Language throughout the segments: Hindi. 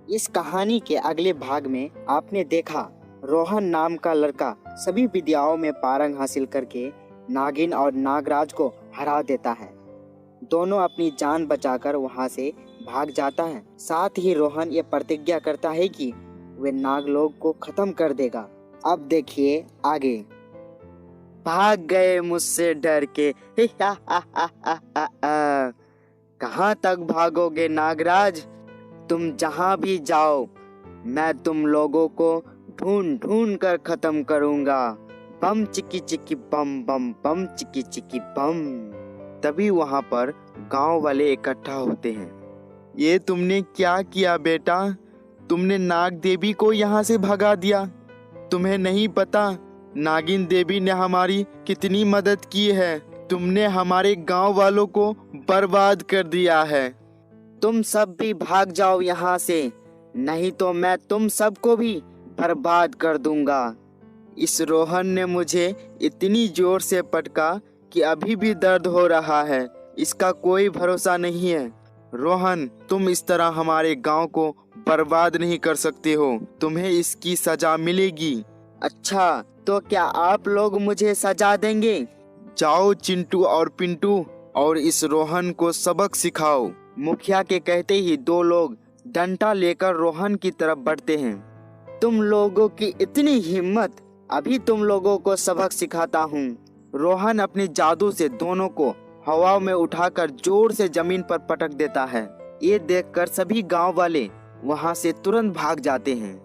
इस कहानी के अगले भाग में आपने देखा रोहन नाम का लड़का सभी विद्याओं में पारंग हासिल करके नागिन और नागराज को हरा देता है। दोनों अपनी जान बचाकर वहां से भाग जाता है। साथ ही रोहन ये प्रतिज्ञा करता है कि वे नागलोक को खत्म कर देगा। अब देखिए आगे। भाग गए मुझसे डर के कहाँ तक भागोगे नागराज? तुम जहाँ भी जाओ मैं तुम लोगों को ढूंढ ढूंढ कर खत्म करूंगा। बम चिकी चिकी बम बम बम चिकी चिकी बम। तभी वहां पर गांव वाले इकट्ठा होते हैं। ये तुमने क्या किया बेटा? तुमने नाग देवी को यहाँ से भगा दिया। तुम्हें नहीं पता नागिन देवी ने हमारी कितनी मदद की है। तुमने हमारे गांव वालों को बर्बाद कर दिया है। तुम सब भी भाग जाओ यहाँ से, नहीं तो मैं तुम सबको भी बर्बाद कर दूंगा। इस रोहन ने मुझे इतनी जोर से पटका कि अभी भी दर्द हो रहा है। इसका कोई भरोसा नहीं है। रोहन, तुम इस तरह हमारे गांव को बर्बाद नहीं कर सकते हो। तुम्हें इसकी सजा मिलेगी। अच्छा, तो क्या आप लोग मुझे सजा देंगे? जाओ चिंटू और पिंटू और इस रोहन को सबक सिखाओ। मुखिया के कहते ही दो लोग डंडा लेकर रोहन की तरफ बढ़ते हैं। तुम लोगों की इतनी हिम्मत, अभी तुम लोगों को सबक सिखाता हूँ। रोहन अपने जादू से दोनों को हवा में उठाकर जोर से जमीन पर पटक देता है। ये देखकर सभी गांव वाले वहां से तुरंत भाग जाते हैं।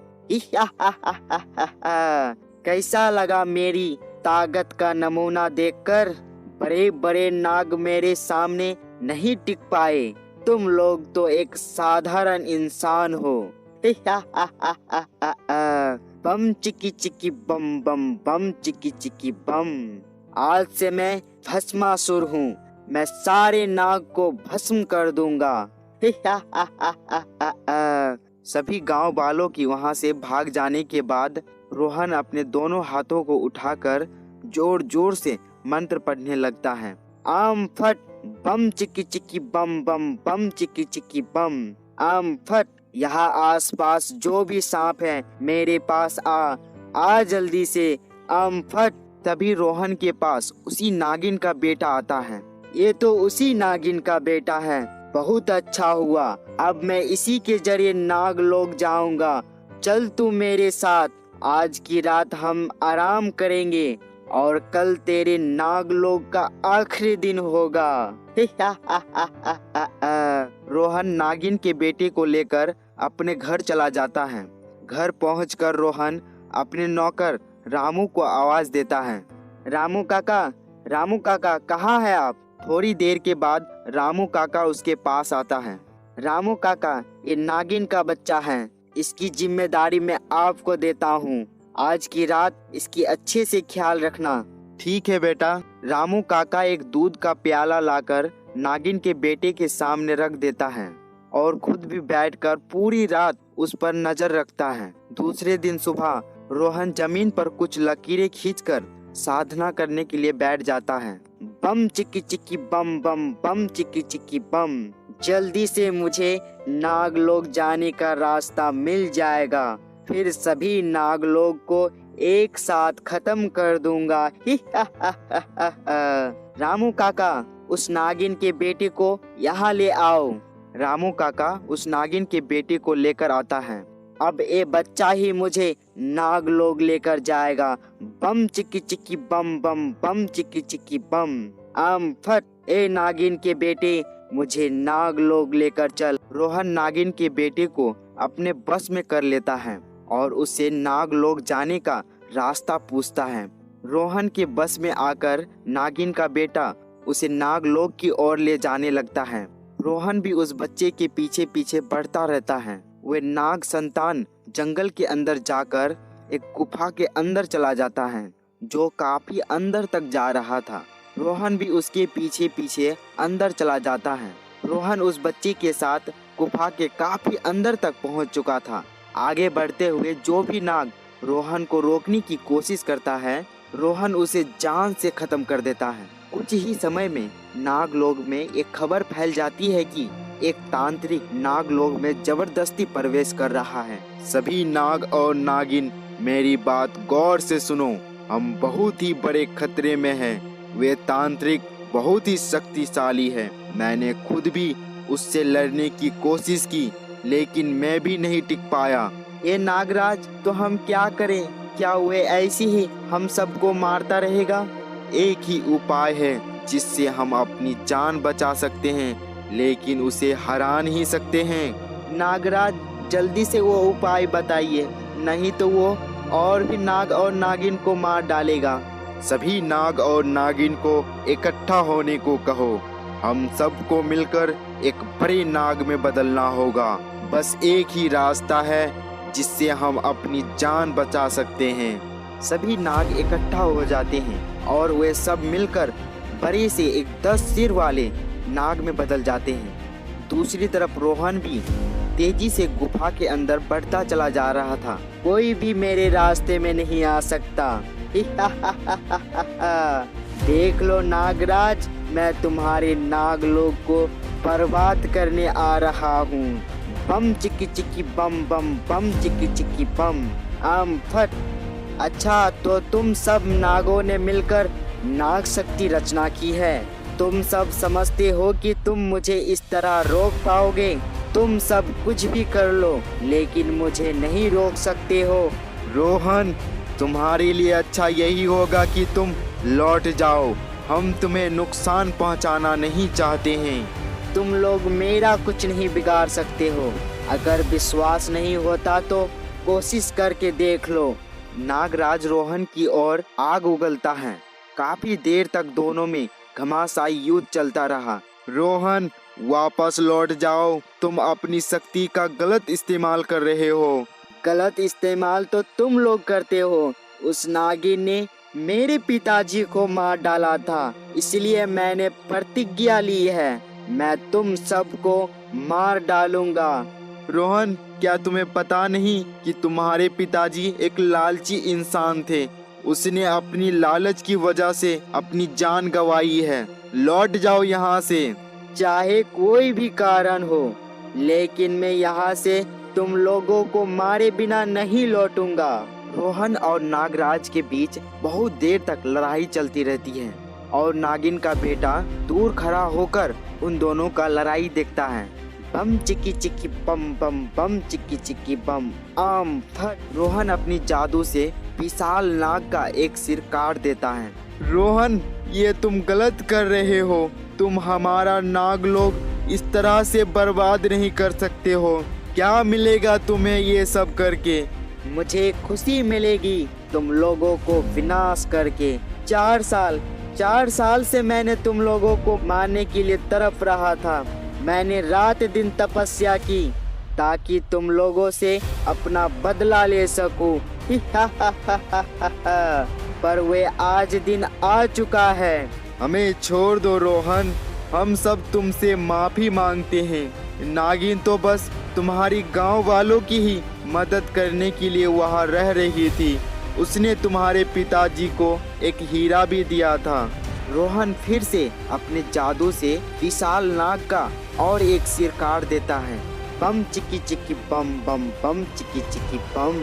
कैसा लगा मेरी ताकत का नमूना देखकर? बड़े बड़े नाग मेरे सामने नहीं टिक पाए। तुम लोग तो एक साधारण इंसान हो। बम चिकी चिकी बम बम बम चिकी चिकी बम। आज से मैं भस्मासुर हूँ। मैं सारे नाग को भस्म कर दूंगा। सभी गांव वालों की वहां से भाग जाने के बाद रोहन अपने दोनों हाथों को उठाकर जोर जोर से मंत्र पढ़ने लगता है। आम फट बम चिकी चिकी बम बम बम चिकी चिकी बम। आम फट, यहाँ आसपास जो भी सांप है मेरे पास आ जल्दी से। आम फट। तभी रोहन के पास उसी नागिन का बेटा आता है। ये तो उसी नागिन का बेटा है। बहुत अच्छा हुआ, अब मैं इसी के जरिए नाग लोग जाऊंगा। चल तू मेरे साथ। आज की रात हम आराम करेंगे और कल तेरे नाग लोग का आखिरी दिन होगा। रोहन नागिन के बेटे को लेकर अपने घर चला जाता है। घर पहुंचकर रोहन अपने नौकर रामू को आवाज देता है। रामू काका कहाँ है आप? थोड़ी देर के बाद रामू काका उसके पास आता है। रामू काका, ये नागिन का बच्चा है। इसकी जिम्मेदारी मैं आपको देता हूँ। आज की रात इसकी अच्छे से ख्याल रखना। ठीक है बेटा। रामू काका एक दूध का प्याला लाकर नागिन के बेटे के सामने रख देता है और खुद भी बैठकर पूरी रात उस पर नजर रखता है। दूसरे दिन सुबह रोहन जमीन पर कुछ लकीरें खींचकर साधना करने के लिए बैठ जाता है। बम चिक्की चिक्की बम बम बम चिक्की चिक्की बम। जल्दी से मुझे नागलोक जाने का रास्ता मिल जाएगा। फिर सभी नागलोक को एक साथ खत्म कर दूंगा। रामू काका, उस नागिन के बेटे को यहाँ ले आओ। रामू काका उस नागिन के बेटे को लेकर आता है। अब ये बच्चा ही मुझे नागलोक लेकर जाएगा। बम चिक्की चिक्की बम बम बम चिक्की चिक्की बम। आम फट, ए नागिन के बेटे, मुझे नागलोक लेकर चल। रोहन नागिन के बेटे को अपने बस में कर लेता है और उससे नागलोक जाने का रास्ता पूछता है। रोहन के बस में आकर नागिन का बेटा उसे नागलोक की ओर ले जाने लगता है। रोहन भी उस बच्चे के पीछे पीछे बढ़ता रहता है। वे नाग संतान जंगल के अंदर जाकर एक गुफा के अंदर चला जाता है जो काफी अंदर तक जा रहा था। रोहन भी उसके पीछे पीछे अंदर चला जाता है। रोहन उस बच्चे के साथ गुफा के काफी अंदर तक पहुंच चुका था। आगे बढ़ते हुए जो भी नाग रोहन को रोकने की कोशिश करता है, रोहन उसे जान से खत्म कर देता है। कुछ ही समय में नागलोक में एक खबर फैल जाती है कि एक तांत्रिक नागलोक में जबरदस्ती प्रवेश कर रहा है। सभी नाग और नागिन मेरी बात गौर से सुनो, हम बहुत ही बड़े खतरे में हैं। वे तांत्रिक बहुत ही शक्तिशाली है। मैंने खुद भी उससे लड़ने की कोशिश की, लेकिन मैं भी नहीं टिक पाया। ये नागराज, तो हम क्या करें? क्या वे ऐसी ही हम सबको मारता रहेगा? एक ही उपाय है जिससे हम अपनी जान बचा सकते हैं, लेकिन उसे हरा नहीं सकते हैं। नागराज, जल्दी से वो उपाय बताइए, नहीं तो वो और भी नाग और नागिन को मार डालेगा। सभी नाग और नागिन को इकट्ठा होने को कहो। हम सबको मिलकर एक बड़े नाग में बदलना होगा। बस एक ही रास्ता है जिससे हम अपनी जान बचा सकते हैं। सभी नाग इकट्ठा हो जाते हैं और वे सब मिलकर बड़े से एक 10 सिर वाले नाग में बदल जाते हैं। दूसरी तरफ रोहन भी तेजी से गुफा के अंदर बढ़ता चला जा रहा था। कोई भी मेरे रास्ते में नहीं आ सकता। देख लो नागराज, मैं तुम्हारे नागलोक को बर्बाद करने आ रहा हूँ। बम चिकी चिकी बम बम, बम चिकी चिकी बम, आम फट। अच्छा, तो तुम सब नागों ने मिलकर नाग शक्ति रचना की है। तुम सब समझते हो कि तुम मुझे इस तरह रोक पाओगे? तुम सब कुछ भी कर लो, लेकिन मुझे नहीं रोक सकते हो। रोहन, तुम्हारे लिए अच्छा यही होगा कि तुम लौट जाओ। हम तुम्हें नुकसान पहुंचाना नहीं चाहते हैं। तुम लोग मेरा कुछ नहीं बिगाड़ सकते हो। अगर विश्वास नहीं होता तो कोशिश करके देख लो। नागराज रोहन की ओर आग उगलता है। काफी देर तक दोनों में घमासाई युद्ध चलता रहा। रोहन, वापस लौट जाओ। तुम अपनी शक्ति का गलत इस्तेमाल कर रहे हो। गलत इस्तेमाल तो तुम लोग करते हो। उस नागिन ने मेरे पिताजी को मार डाला था, इसलिए मैंने प्रतिज्ञा ली है, मैं तुम सबको मार डालूंगा। रोहन, क्या तुम्हें पता नहीं कि तुम्हारे पिताजी एक लालची इंसान थे? उसने अपनी लालच की वजह से अपनी जान गंवाई है। लौट जाओ यहाँ से। चाहे कोई भी कारण हो, लेकिन मैं यहाँ से तुम लोगों को मारे बिना नहीं लौटूंगा। रोहन और नागराज के बीच बहुत देर तक लड़ाई चलती रहती है और नागिन का बेटा दूर खड़ा होकर उन दोनों का लड़ाई देखता है। बम चिकी चिकी बम बम, बम चिकी चिकी बम, आम फट। रोहन अपनी जादू से विशाल नाग का एक सिर काट देता है। रोहन, ये तुम गलत कर रहे हो। तुम हमारा नागलोक इस तरह से बर्बाद नहीं कर सकते हो। क्या मिलेगा तुम्हें ये सब करके? मुझे खुशी मिलेगी तुम लोगों को विनाश करके। 4 साल से मैंने तुम लोगों को मारने के लिए तड़प रहा था। मैंने रात दिन तपस्या की ताकि तुम लोगों से अपना बदला ले सकूं। पर वे आज दिन आ चुका है। हमें छोड़ दो रोहन, हम सब तुमसे माफी मांगते हैं। नागिन तो बस तुम्हारी गांव वालों की ही मदद करने के लिए वहां रह रही थी। उसने तुम्हारे पिताजी को एक हीरा भी दिया था। रोहन फिर से अपने जादू से विशाल नाग का और एक सिर काट देता है। बम चिकी चिकी बम बम, बम चिकी चिकी बम।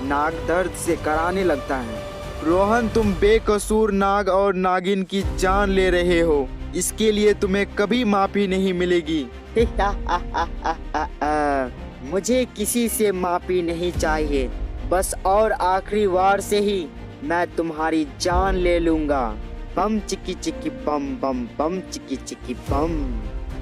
नाग दर्द से कराने लगता है। रोहन, तुम बेकसूर नाग और नागिन की जान ले रहे हो। इसके लिए तुम्हें कभी माफी नहीं मिलेगी। मुझे किसी से माफी नहीं चाहिए। बस और आखिरी वार से ही मैं तुम्हारी जान ले लूंगा। बम चिकी चिकी बम बम, बम चिकी चिकी बम।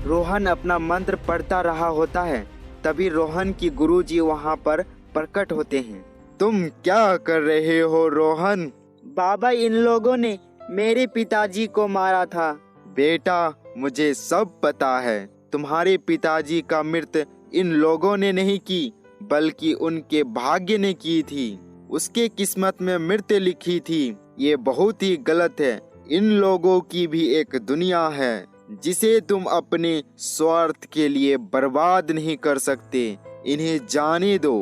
रोहन अपना मंत्र पढ़ता रहा होता है। तभी रोहन की गुरुजी वहां पर प्रकट होते हैं। तुम क्या कर रहे हो रोहन? बाबा, इन लोगों ने मेरे पिताजी को मारा था। बेटा, मुझे सब पता है। तुम्हारे पिताजी का मृत्यु इन लोगों ने नहीं की, बल्कि उनके भाग्य ने की थी। उसके किस्मत में मृत्यु लिखी थी। ये बहुत ही गलत है। इन लोगों की भी एक दुनिया है जिसे तुम अपने स्वार्थ के लिए बर्बाद नहीं कर सकते। इन्हें जाने दो।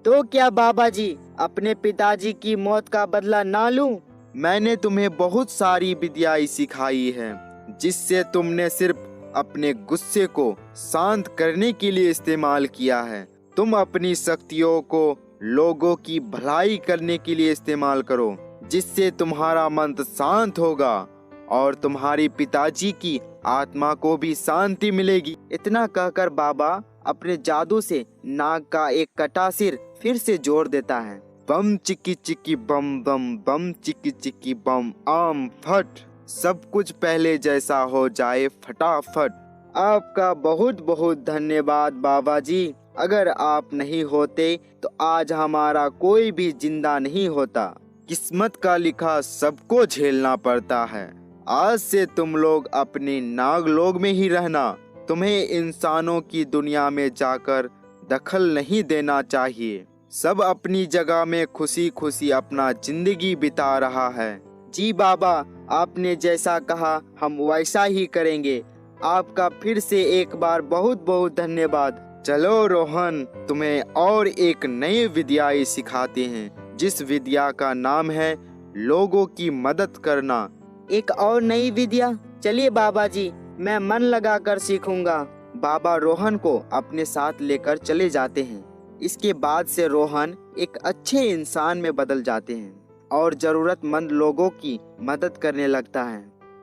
तो क्या बाबा जी, अपने पिताजी की मौत का बदला ना लूं? मैंने तुम्हें बहुत सारी विद्याएं सिखाई है, जिससे तुमने सिर्फ अपने गुस्से को शांत करने के लिए इस्तेमाल किया है। तुम अपनी शक्तियों को लोगों की भलाई करने के लिए इस्तेमाल करो, जिससे तुम्हारा मन शांत होगा और तुम्हारी पिताजी की आत्मा को भी शांति मिलेगी। इतना कहकर बाबा अपने जादू से नाग का एक कटा सिर फिर से जोड़ देता है। बम चिक्की चिक्की बम बम, बम चिक्की चिक्की बम, आम फट, सब कुछ पहले जैसा हो जाए फटाफट। आपका बहुत बहुत धन्यवाद बाबा जी। अगर आप नहीं होते तो आज हमारा कोई भी जिंदा नहीं होता। किस्मत का लिखा सबको झेलना पड़ता है। आज से तुम लोग अपने नागलोक में ही रहना। तुम्हें इंसानों की दुनिया में जाकर दखल नहीं देना चाहिए। सब अपनी जगह में खुशी खुशी अपना जिंदगी बिता रहा है। जी बाबा, आपने जैसा कहा हम वैसा ही करेंगे। आपका फिर से एक बार बहुत बहुत धन्यवाद। चलो रोहन, तुम्हें और एक नई विद्या सिखाते हैं, जिस विद्या का नाम है लोगों की मदद करना। एक और नई विद्या? चलिए बाबा जी, मैं मन लगाकर सीखूंगा। बाबा रोहन को अपने साथ लेकर चले जाते हैं। इसके बाद से रोहन एक अच्छे इंसान में बदल जाते हैं और जरूरतमंद लोगों की मदद करने लगता है।